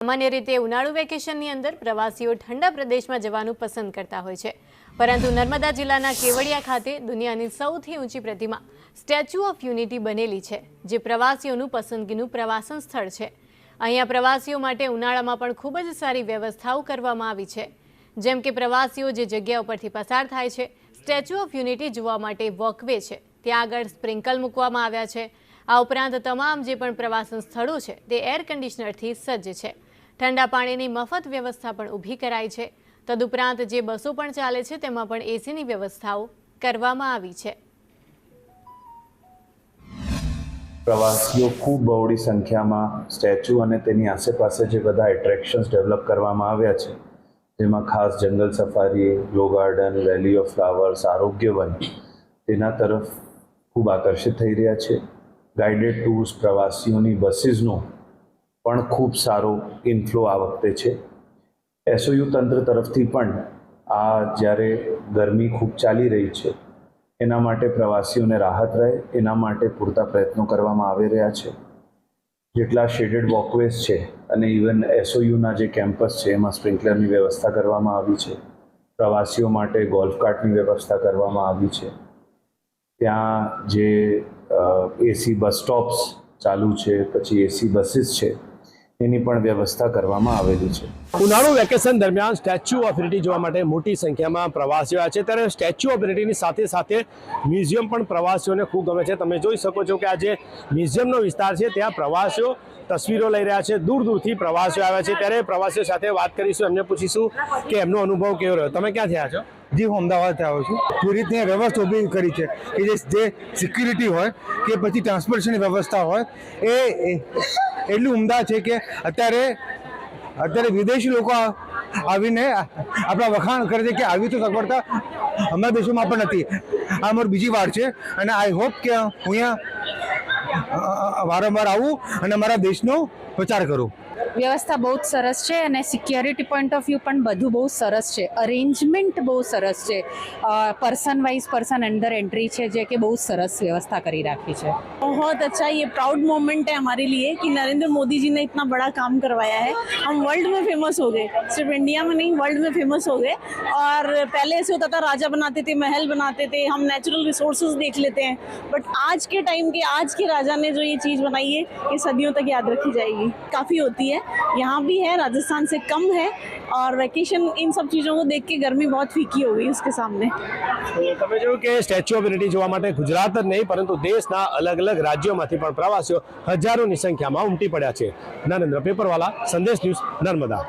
સામાન્ય રીતે ઉનાળુ વેકેશનની અંદર પ્રવાસીઓ ઠંડા પ્રદેશમાં જવાનું પસંદ કરતા હોય છે, પરંતુ નર્મદા જિલ્લાના કેવડિયા ખાતે દુનિયાની સૌથી ઊંચી પ્રતિમા સ્ટેચ્યુ ઓફ યુનિટી બનેલી છે, જે પ્રવાસીઓનું પસંદગીનું પ્રવાસન સ્થળ છે। અહીંયા પ્રવાસીઓ માટે ઉનાળામાં પણ ખૂબ જ સારી વ્યવસ્થાઓ કરવામાં આવી છે, જેમ કે પ્રવાસીઓ જે જગ્યા ઉપરથી પસાર થાય છે, સ્ટેચ્યુ ઓફ યુનિટી જોવા માટે વોકવે છે, ત્યાં આગળ સ્પ્રિંકલ મૂકવામાં આવ્યા છે। આ ઉપરાંત તમામ જે પણ પ્રવાસન સ્થળો છે તે એર કન્ડિશનરથી સજ્જ છે। ઠંડા પાણીની મફત વ્યવસ્થા પણ ઊભી કરાઈ છે। તદુપરાંત જે બસો પણ ચાલે છે તેમાં પણ એસીની વ્યવસ્થાઓ કરવામાં આવી છે। પ્રવાસીઓ ખૂબ બહોળી સંખ્યામાં સ્ટેચ્યુ અને તેની આસપાસે જે બધા એટ્રેક્શન્સ ડેવલપ કરવામાં આવ્યા છે, જેમાં ખાસ જંગલ safari, glow garden, valley of flowers, આરોગ્ય વન, તેના તરફ ખૂબ આકર્ષિત થઈ રહ્યા છે। ગાઈડેડ ટૂર્સ, પ્રવાસીઓની બસીસનો પણ ખૂબ સારો ઇન્ફ્લો આ વખતે છે। એસઓયુ તંત્ર તરફથી પણ આ જ્યારે ગરમી ખૂબ ચાલી રહી છે એના માટે પ્રવાસીઓને રાહત રહે એના માટે પૂરતા પ્રયત્નો કરવામાં આવી રહ્યા છે। જેટલા શેડેડ વોકવેઝ છે અને ઇવન એસઓયુના જે કેમ્પસ છે એમાં સ્પ્રિંકલરની વ્યવસ્થા કરવામાં આવી છે। પ્રવાસીઓ માટે ગોલ્ફ કાર્ટની વ્યવસ્થા કરવામાં આવી છે। ત્યાં જે એસી બસ સ્ટોપ્સ ચાલુ છે, પછી એસી બસીસ છે, એની પણ વ્યવસ્થા કરવામાં આવેલી છે। ઉનાળુ વેકેશન દરમિયાન સ્ટેચ્યુ ઓફ યુનિટી જોવા માટે મોટી સંખ્યામાં પ્રવાસીઓ આવે છે, ત્યારે સ્ટેચ્યુ ઓફ યુનિટીની સાથે સાથે મ્યુઝિયમ પણ પ્રવાસીઓને ખૂબ ગમે છે। તમે જોઈ શકો છો કે આ જે મ્યુઝિયમનો વિસ્તાર છે ત્યાં પ્રવાસીઓ તસવીરો લઈ રહ્યા છે, દૂર દૂરથી પ્રવાસીઓ આવ્યા છે। ત્યારે પ્રવાસીઓ સાથે વાત કરીશું, એમને પૂછીશું કે એમનો અનુભવ કેવો રહ્યો। તમે ક્યાં થયા છો? જી, હું અમદાવાદથી આવ્યો છું। પૂરી રીતે વ્યવસ્થા ઊભી કરી છે કે જે સિક્યુરિટી હોય કે પછી ટ્રાન્સપોર્ટેશનની વ્યવસ્થા હોય એ એટલી ઉમદા છે કે અત્યારે વિદેશી લોકો આવીને આપણા વખાણ કરે છે કે આવી તો સગવડતા અમારા દેશોમાં પણ નથી। આ મારી બીજી વાર છે અને આઈ હોપ કે હું અહીંયા વારંવાર આવું અને અમારા દેશનો પ્રચાર કરું। વ્યવસ્થા બહુ જ સરસ છે અને સિક્યોરિટી પોઈન્ટ ઓફ વ્યૂ પણ બધું બહુ સરસ છે। અરેન્જમેન્ટ બહુ સરસ છે। पर्सन वाइज पर्सन अंदर एंट्री है जो कि बहुत सरस व्यवस्था करी रखी है। बहुत अच्छा, ये प्राउड मोमेंट है हमारे लिए कि नरेंद्र मोदी जी ने इतना बड़ा काम करवाया है। हम वर्ल्ड में फेमस हो गए, सिर्फ इंडिया में नहीं वर्ल्ड में फेमस हो गए। और पहले ऐसे होता था राजा बनाते थे, महल बनाते थे, हम नेचुरल रिसोर्सेज देख लेते हैं, बट आज के टाइम के आज के राजा ने जो ये चीज़ बनाई है ये सदियों तक याद रखी जाएगी। काफ़ी होती है, यहाँ भी है, राजस्थान से कम है। और वेकेशन इन सब चीज़ों को देख के गर्मी बहुत फीकी हो गई उसके सामने। તમે જોયું કે સ્ટેચ્યુ ઓફ યુનિટી જોવા માટે ગુજરાત જ નહીં પરંતુ દેશના અલગ અલગ રાજ્યોમાંથી પણ પ્રવાસીઓ હજારોની સંખ્યામાં ઉમટી પડ્યા છે। નરેન્દ્ર પેપરવાલા, સંદેશ ન્યૂઝ, નર્મદા।